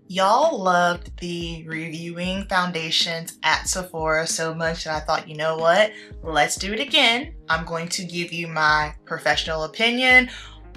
Y'all loved the reviewing foundations at Sephora so much that I thought, you know what? Let's do it again. I'm going to give you my professional opinion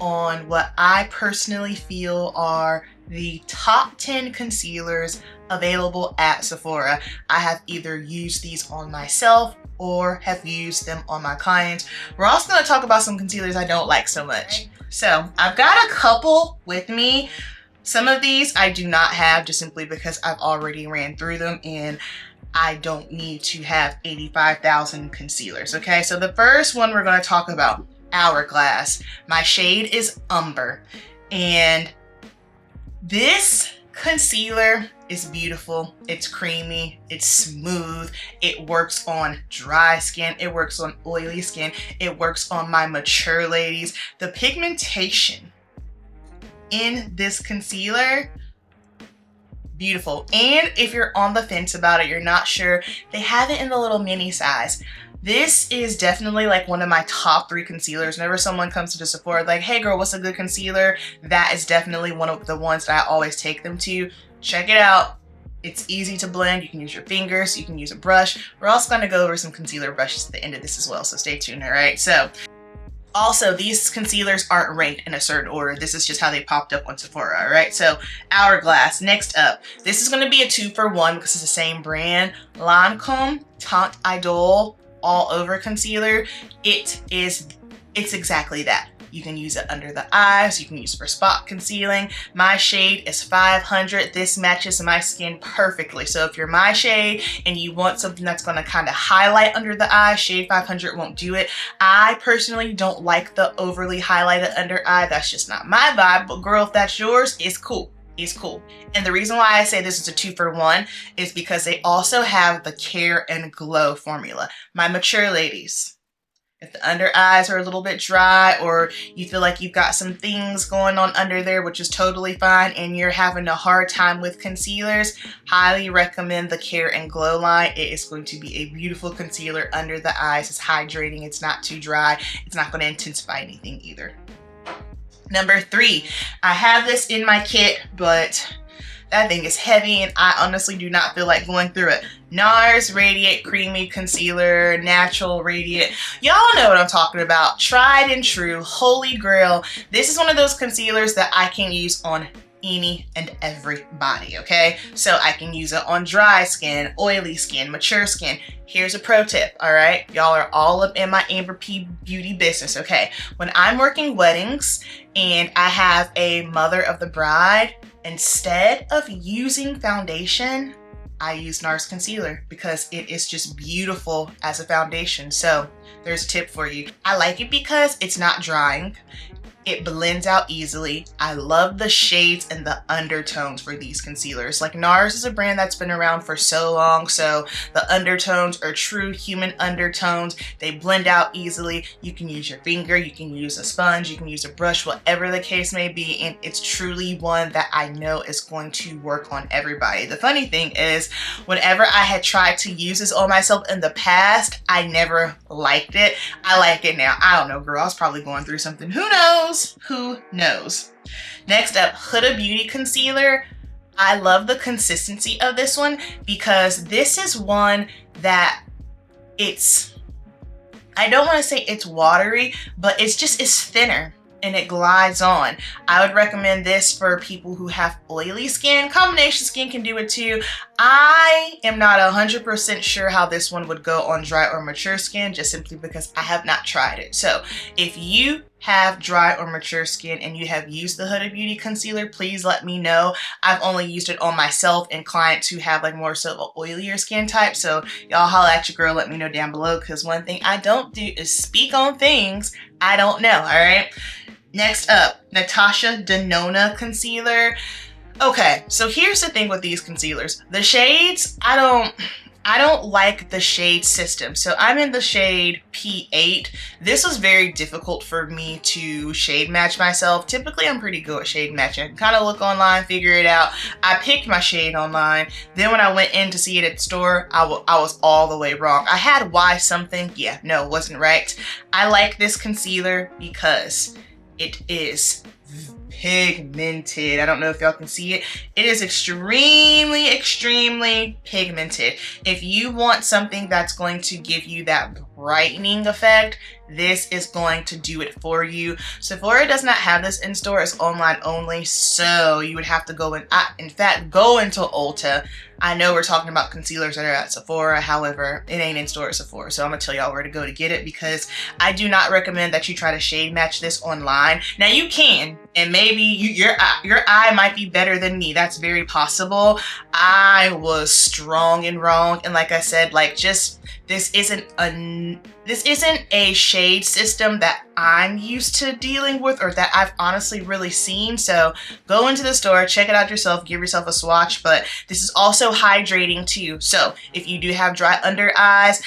on what I personally feel are the top 10 concealers available at Sephora. I have either used these on myself or have used them on my clients. We're also going to talk about some concealers I don't like so much. So I've got a couple with me. Some of these I do not have just simply because I've already ran through them and I don't need to have 85,000 concealers, okay? So the first one we're gonna talk about, Hourglass. My shade is Umber, and this concealer is beautiful. It's creamy, it's smooth, it works on dry skin, it works on oily skin, it works on my mature ladies. The pigmentation in this concealer, beautiful. And if you're on the fence about it, you're not sure, they have it in the little mini size. This is definitely like one of my top 3 concealers. Whenever someone comes to the Sephora like, hey girl, what's a good concealer? That is definitely one of the ones that I always take them to. Check it out. It's easy to blend. You can use your fingers, you can use a brush. We're also gonna go over some concealer brushes at the end of this as well, so stay tuned, all right? So, also, these concealers aren't ranked in a certain order. This is just how they popped up on Sephora, all right? So, Hourglass, next up. This is gonna be a 2-for-1 because it's the same brand. Lancome Teint Idole All Over Concealer. It's exactly that. You can use it under the eyes, you can use it for spot concealing. My shade is 500. This matches my skin perfectly. So if you're my shade and you want something that's gonna kind of highlight under the eye, shade 500 won't do it. I personally don't like the overly highlighted under eye. That's just not my vibe, but girl, if that's yours, it's cool. It's cool. And the reason why I say this is a 2-for-1 is because they also have the Care and Glow formula. My mature ladies, if the under eyes are a little bit dry or you feel like you've got some things going on under there, which is totally fine, and you're having a hard time with concealers, highly recommend the Care and Glow line. It is going to be a beautiful concealer under the eyes. It's hydrating, it's not too dry, it's not going to intensify anything either. Number 3, I have this in my kit, but that thing is heavy and I honestly do not feel like going through it. Nars Radiant Creamy Concealer, Natural Radiant. Y'all know what I'm talking about. Tried and true, holy grail. This is one of those concealers that I can use on any and every body, okay? So I can use it on dry skin, oily skin, mature skin. Here's a pro tip, all right? Y'all are all up in my Amberp beauty business, okay? When I'm working weddings and I have a mother of the bride, instead of using foundation, I use Nars concealer because it is just beautiful as a foundation. So there's a tip for you. I like it because it's not drying. It blends out easily. I love the shades and the undertones for these concealers. Like Nars is a brand that's been around for so long, so the undertones are true human undertones. They blend out easily. You can use your finger, you can use a sponge, you can use a brush, whatever the case may be, and it's truly one that I know is going to work on everybody. The funny thing is, whenever I had tried to use this on myself in the past, I never liked it. I like it now. I don't know, girl, I was probably going through something. Who knows? Who knows? Next up, Huda Beauty Concealer. I love the consistency of this one because this is one that I don't want to say it's watery, but it's thinner and it glides on. I would recommend this for people who have oily skin. Combination skin can do it too. I am not 100% sure how this one would go on dry or mature skin, just simply because I have not tried it. So if you have dry or mature skin and you have used the Huda Beauty concealer, please let me know. I've only used it on myself and clients who have like more so of an oilier skin type. So y'all holla at your girl, let me know down below, because one thing I don't do is speak on things I don't know, all right? Next up, Natasha Denona Concealer. Okay, so here's the thing with these concealers. The shades, I don't like the shade system. So I'm in the shade P8. This was very difficult for me to shade match myself. Typically, I'm pretty good at shade matching. I can kind of look online, figure it out. I picked my shade online. Then when I went in to see it at the store, I was all the way wrong. I had Y something. Yeah, no, it wasn't right. I like this concealer because it is pigmented. I don't know if y'all can see it. It is extremely, extremely pigmented. If you want something that's going to give you that brightening effect, this is going to do it for you. Sephora does not have this in store, it's online only, so you would have to go in fact, go into Ulta. I know we're talking about concealers that are at Sephora, however, it ain't in store at Sephora, so I'm gonna tell y'all where to go to get it, because I do not recommend that you try to shade match this online. Now you can, and maybe your eye might be better than me. That's very possible. I was strong and wrong, and like I said, like, just this isn't a shade system that I'm used to dealing with, or that I've honestly really seen. So go into the store, check it out yourself, give yourself a swatch. But this is also hydrating too. So if you do have dry under eyes,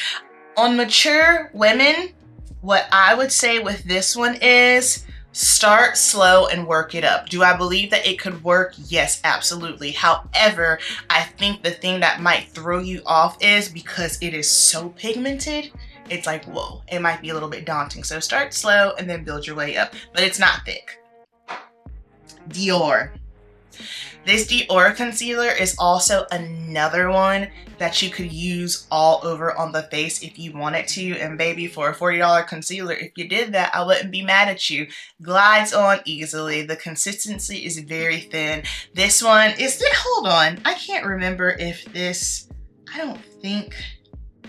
on mature women, what I would say with this one is start slow and work it up. Do I believe that it could work? Yes, absolutely. However, I think the thing that might throw you off is because it is so pigmented, it's like, whoa, it might be a little bit daunting. So start slow and then build your way up, but it's not thick. Dior. This Dior concealer is also another one that you could use all over on the face if you wanted to. And baby, for a $40 concealer, if you did that, I wouldn't be mad at you. Glides on easily. The consistency is very thin. This one is, hold on, I can't remember if this, I don't think,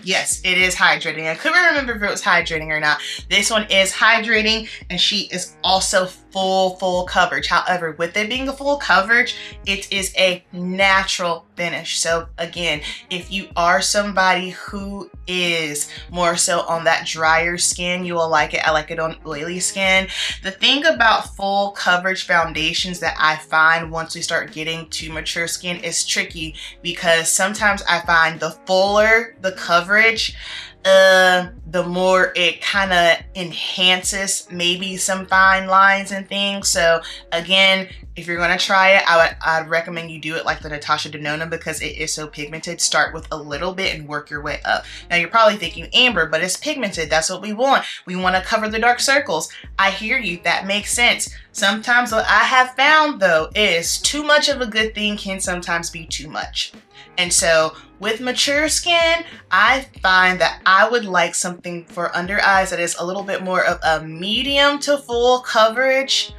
yes, it is hydrating. I couldn't remember if it was hydrating or not. This one is hydrating, and she is also full coverage. However, with it being a full coverage, it is a natural finish. So again, if you are somebody who is more so on that drier skin, you will like it. I like it on oily skin. The thing about full coverage foundations that I find once we start getting to mature skin is tricky, because sometimes I find the fuller the coverage, the more it kind of enhances maybe some fine lines and things. So again, if you're gonna try it, I'd recommend you do it like the Natasha Denona, because it is so pigmented. Start with a little bit and work your way up. Now you're probably thinking, Amber, but it's pigmented. That's what we want. We want to cover the dark circles. I hear you. That makes sense. Sometimes what I have found though is too much of a good thing can sometimes be too much. And so with mature skin, I find that I would like something for under eyes that is a little bit more of a medium to full coverage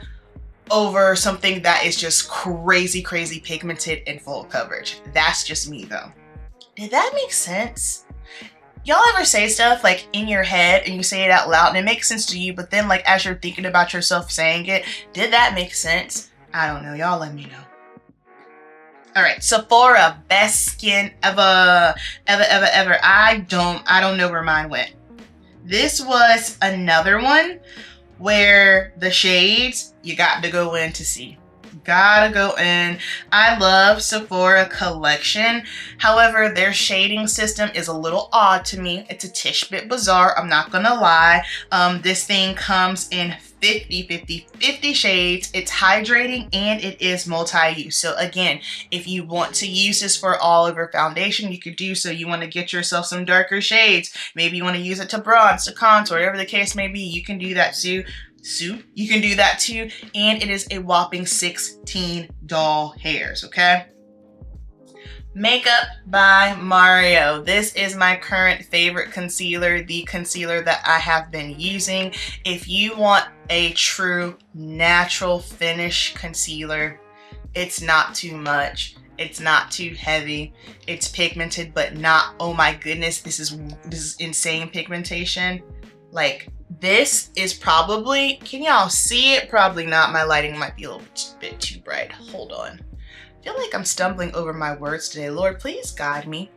over something that is just crazy pigmented and full coverage. That's just me though. Did that make sense? Y'all ever say stuff like in your head and you say it out loud and it makes sense to you, but then like as you're thinking about yourself saying it, did that make sense? I don't know. Y'all let me know. All right, Sephora, best skin ever. I don't know where mine went. This was another one where the shades you got to go in to see. Gotta go in. I love Sephora collection. However, their shading system is a little odd to me. It's a tish bit bizarre, I'm not gonna lie. This thing comes in 50 shades. It's hydrating and it is multi-use. So again, if you want to use this for all over foundation, you could do so. You want to get yourself some darker shades. Maybe you want to use it to bronze, to contour, whatever the case may be. You can do that too. You can do that too. And it is a whopping 16 doll hairs, okay? Makeup by Mario. This is my current favorite concealer, the concealer that I have been using. If you want a true natural finish concealer, it's not too much. It's not too heavy. It's pigmented, but not, oh my goodness, this is insane pigmentation. Like, this is probably, can y'all see it? Probably not. My lighting might be a little bit too bright. Hold on. I feel like I'm stumbling over my words today. Lord, please guide me.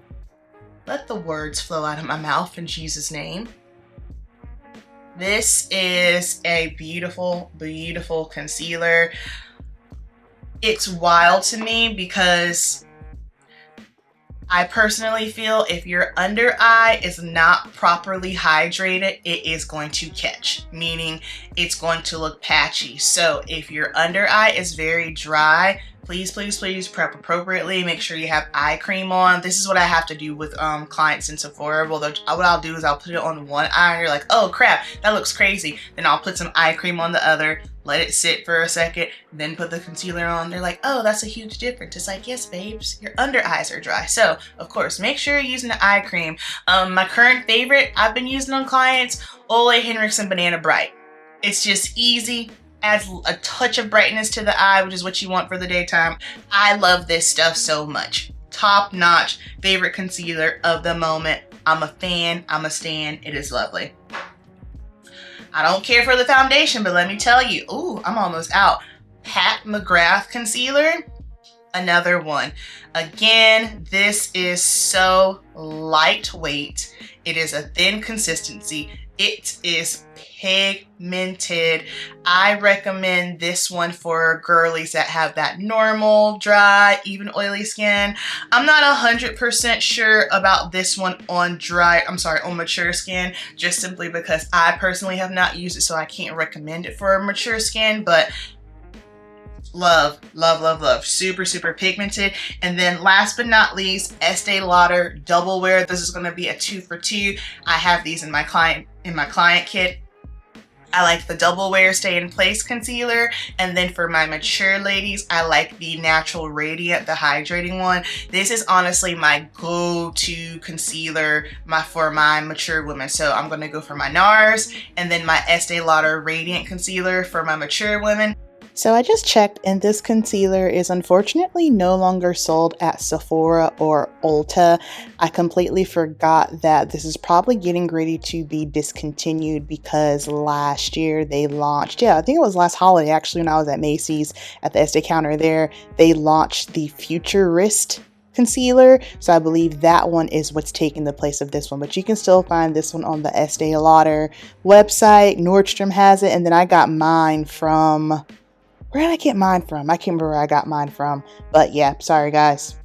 Let the words flow out of my mouth in Jesus' name. This is a beautiful concealer. It's wild to me because I personally feel if your under eye is not properly hydrated, it is going to catch, meaning it's going to look patchy. So if your under eye is very dry, please, please, please prep appropriately. Make sure you have eye cream on. This is what I have to do with clients in Sephora. Well, what I'll do is I'll put it on one eye and you're like, oh crap, that looks crazy. Then I'll put some eye cream on the other, let it sit for a second, then put the concealer on. They're like, oh, that's a huge difference. It's like, yes, babes, your under eyes are dry. So, of course, make sure you're using the eye cream. My current favorite I've been using on clients, Ole Henriksen Banana Bright. It's just easy, adds a touch of brightness to the eye, which is what you want for the daytime. I love this stuff so much. Top notch, favorite concealer of the moment. I'm a fan, I'm a stan, it is lovely. I don't care for the foundation, but let me tell you, ooh, I'm almost out. Pat McGrath concealer, another one. Again, this is so lightweight. It is a thin consistency. It is pigmented. I recommend this one for girlies that have that normal, dry, even oily skin. I'm not 100% sure about this one on on mature skin, just simply because I personally have not used it, so I can't recommend it for mature skin, but love, love, love, love. Super, super pigmented. And then last but not least, Estee Lauder Double Wear. This is going to be a 2 for 2. I have these in my client kit. I like the Double Wear Stay in Place concealer, and then for my mature ladies, I like the Natural Radiant, the hydrating one. This is honestly my go-to concealer for my mature women. So I'm gonna go for my Nars, and then my Estee Lauder Radiant concealer for my mature women. So I just checked, and this concealer is unfortunately no longer sold at Sephora or Ulta. I completely forgot that this is probably getting ready to be discontinued because last year they launched, I think it was last holiday actually, when I was at Macy's at the Estee counter there, they launched the Futurist concealer. So I believe that one is what's taking the place of this one, but you can still find this one on the Estee Lauder website. Nordstrom has it, and then I got mine from... where did I get mine from? I can't remember where I got mine from, but yeah, sorry guys.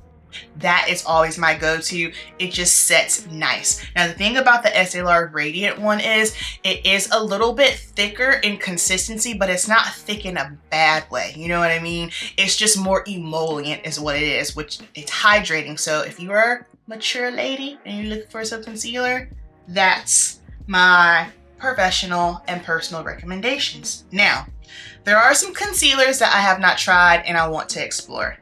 That is always my go-to. It just sets nice. Now the thing about the Estee Lauder Radiant one is it is a little bit thicker in consistency, but it's not thick in a bad way. You know what I mean? It's just more emollient is what it is, which it's hydrating. So if you are a mature lady and you're looking for some concealer, that's my professional and personal recommendations. Now, there are some concealers that I have not tried and I want to explore.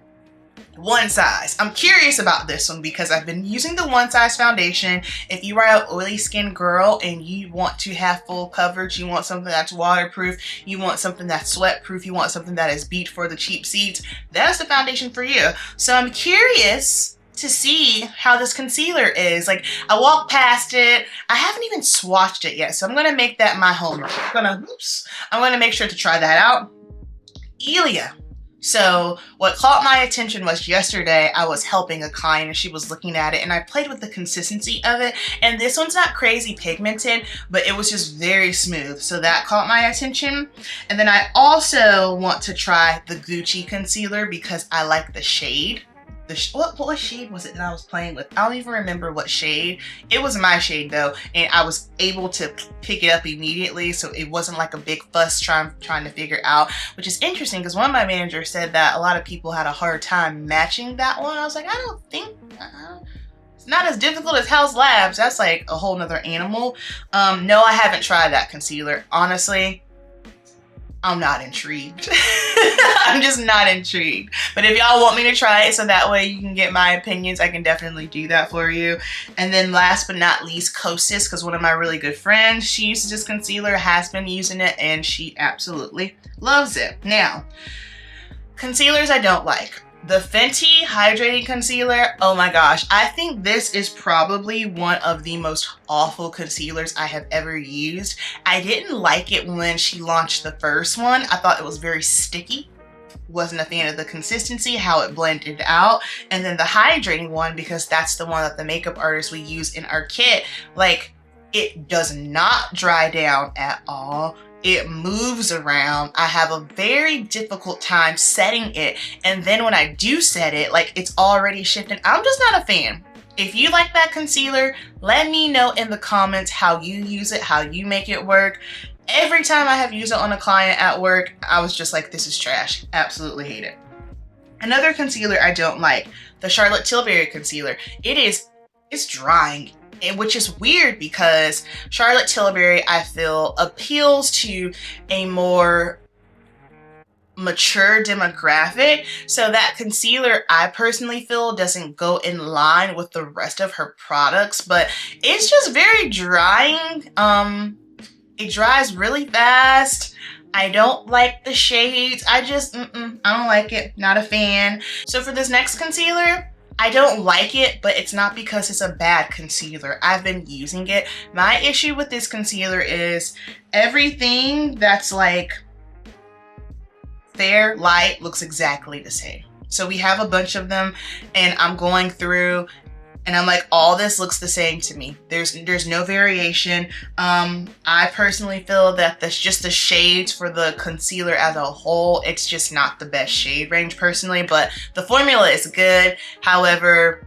One Size. I'm curious about this one because I've been using the One Size foundation. If you are an oily skin girl and you want to have full coverage, you want something that's waterproof, you want something that's sweat proof, you want something that is beat for the cheap seats, that's the foundation for you. So I'm curious to see how this concealer is. Like, I walked past it. I haven't even swatched it yet, so I'm gonna make that my homework. I'm gonna make sure to try that out. Ilia. So what caught my attention was yesterday I was helping a client and she was looking at it, and I played with the consistency of it, and this one's not crazy pigmented, but it was just very smooth. So that caught my attention. And then I also want to try the Gucci concealer because I like the shade. What shade was it that I was playing with? I don't even remember what shade. It was my shade though, and I was able to pick it up immediately, so it wasn't like a big fuss trying to figure out, which is interesting because one of my managers said that a lot of people had a hard time matching that one. I was like, I don't think it's not as difficult as House Labs. That's like a whole nother animal. No, I haven't tried that concealer. Honestly, I'm not intrigued. I'm just not intrigued. But if y'all want me to try it so that way you can get my opinions, I can definitely do that for you. And then last but not least, Kosas, because one of my really good friends, she uses this concealer, has been using it, and she absolutely loves it. Now, concealers I don't like. The Fenty Hydrating Concealer, oh my gosh, I think this is probably one of the most awful concealers I have ever used. I didn't like it when she launched the first one. I thought it was very sticky. Wasn't a fan of the consistency, how it blended out. And then the hydrating one, because that's the one that the makeup artists we use in our kit, like, it does not dry down at all. It moves around. I have a very difficult time setting it. And then when I do set it, like, it's already shifting. I'm just not a fan. If you like that concealer, let me know in the comments how you use it, how you make it work. Every time I have used it on a client at work, I was just like, this is trash. Absolutely hate it. Another concealer I don't like, the Charlotte Tilbury concealer. It's drying, which is weird because Charlotte Tilbury, I feel, appeals to a more mature demographic, so that concealer I personally feel doesn't go in line with the rest of her products, but it's just very drying. It dries really fast. I don't like the shades. I don't like it. Not a fan. So for this next concealer, I don't like it, but it's not because it's a bad concealer. I've been using it. My issue with this concealer is everything that's like fair, light, looks exactly the same. So we have a bunch of them and I'm going through and I'm like, all this looks the same to me. There's no variation. I personally feel that that's just the shades for the concealer as a whole. It's just not the best shade range personally, but the formula is good. However,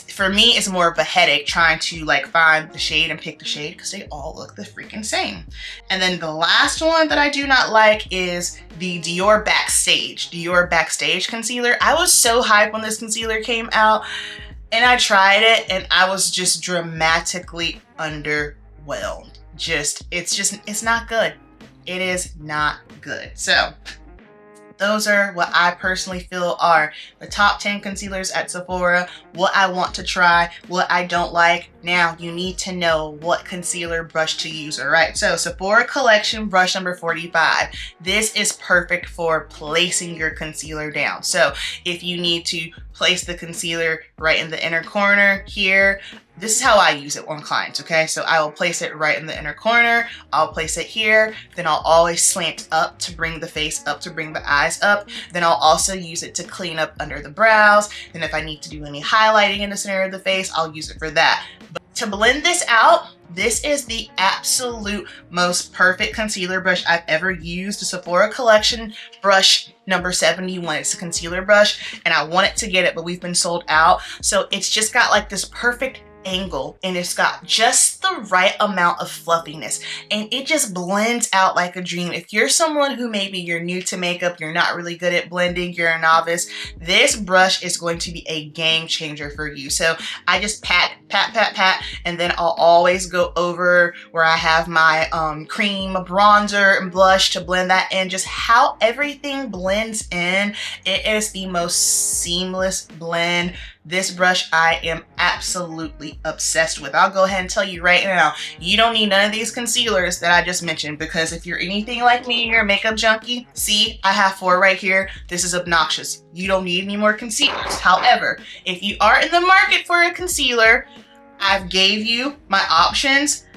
for me, it's more of a headache trying to like find the shade and pick the shade because they all look the freaking same. And then the last one that I do not like is the Dior Backstage concealer. I was so hyped when this concealer came out and I tried it and I was just dramatically underwhelmed. It's not good. It is not good. So those are what I personally feel are the top 10 concealers at Sephora, what I want to try, what I don't like. Now you need to know what concealer brush to use, all right? So Sephora Collection brush number 45. This is perfect for placing your concealer down. So if you need to place the concealer right in the inner corner here, this is how I use it on clients, okay? So I will place it right in the inner corner. I'll place it here. Then I'll always slant up to bring the face up, to bring the eyes up. Then I'll also use it to clean up under the brows. Then if I need to do any highlighting in the center of the face, I'll use it for that. But to blend this out, this is the absolute most perfect concealer brush I've ever used. The Sephora Collection brush number 71. It's a concealer brush and I wanted to get it, but we've been sold out. So it's just got like this perfect angle and it's got just the right amount of fluffiness and it just blends out like a dream. If you're someone who maybe you're new to makeup, you're not really good at blending, you're a novice, this brush is going to be a game changer for you. So I just pat, and then I'll always go over where I have my cream bronzer and blush to blend that in. Just how everything blends in, it is the most seamless blend. This brush I am absolutely obsessed with. I'll go ahead and tell you right now, you don't need none of these concealers that I just mentioned, because if you're anything like me, you're a makeup junkie, see, I have 4 right here. This is obnoxious. You don't need any more concealers. However, if you are in the market for a concealer, I've gave you my options.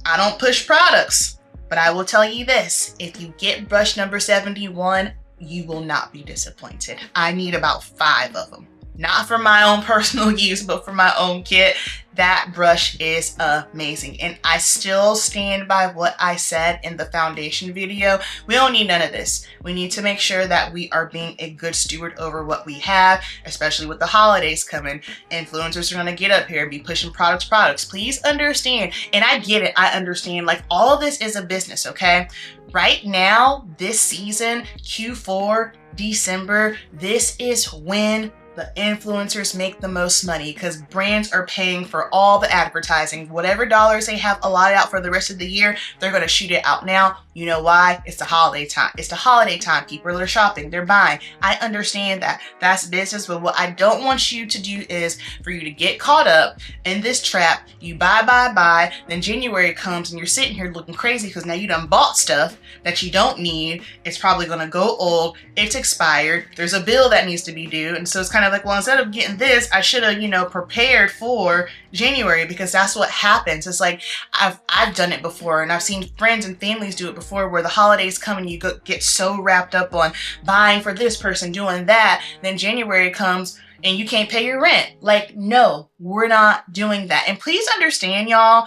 I don't push products, but I will tell you this, if you get brush number 71, you will not be disappointed. I need about 5 of them. Not for my own personal use, but for my own kit. That brush is amazing. And I still stand by what I said in the foundation video. We don't need none of this. We need to make sure that we are being a good steward over what we have, especially with the holidays coming. Influencers are gonna get up here and be pushing products. Please understand, and I get it, I understand, like all of this is a business, okay? Right now, this season, Q4, December, this is when the influencers make the most money because brands are paying for all the advertising. Whatever dollars they have allotted out for the rest of the year, they're going to shoot it out now. You know why? It's the holiday time. It's the holiday time. People are shopping. They're buying. I understand that. That's business. But what I don't want you to do is for you to get caught up in this trap. You buy. Then January comes and you're sitting here looking crazy because now you done bought stuff that you don't need. It's probably going to go old. It's expired. There's a bill that needs to be due. And so it's kind of like, well, instead of getting this, I should have, prepared for January, because that's what happens. It's like, I've done it before, and I've seen friends and families do it before, where the holidays come and you get so wrapped up on buying for this person, doing that, then January comes and you can't pay your rent. Like, no, we're not doing that. And please understand, y'all,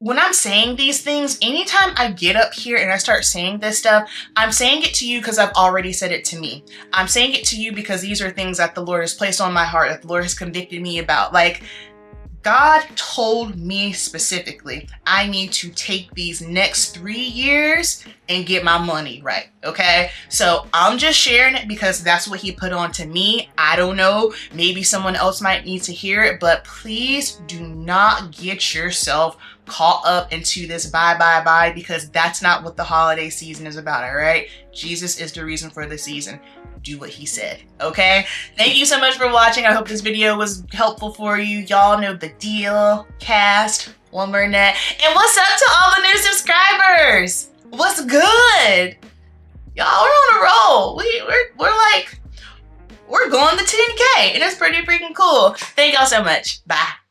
when I'm saying these things, anytime I get up here and I start saying this stuff, I'm saying it to you because I've already said it to me. I'm saying it to you because these are things that the Lord has placed on my heart, that the Lord has convicted me about. Like, God told me specifically, I need to take these next 3 years and get my money right, okay? So I'm just sharing it because that's what he put on to me. I don't know, maybe someone else might need to hear it, but please do not get yourself caught up into this buy, because that's not what the holiday season is about, all right? Jesus is the reason for the season. Do what he said, okay? Thank you so much for watching. I hope this video was helpful for you. Y'all know the deal. Cast, one more net. And what's up to all the new subscribers? What's good? Y'all, we're on a roll. We're going to 10K, and it's pretty freaking cool. Thank y'all so much. Bye.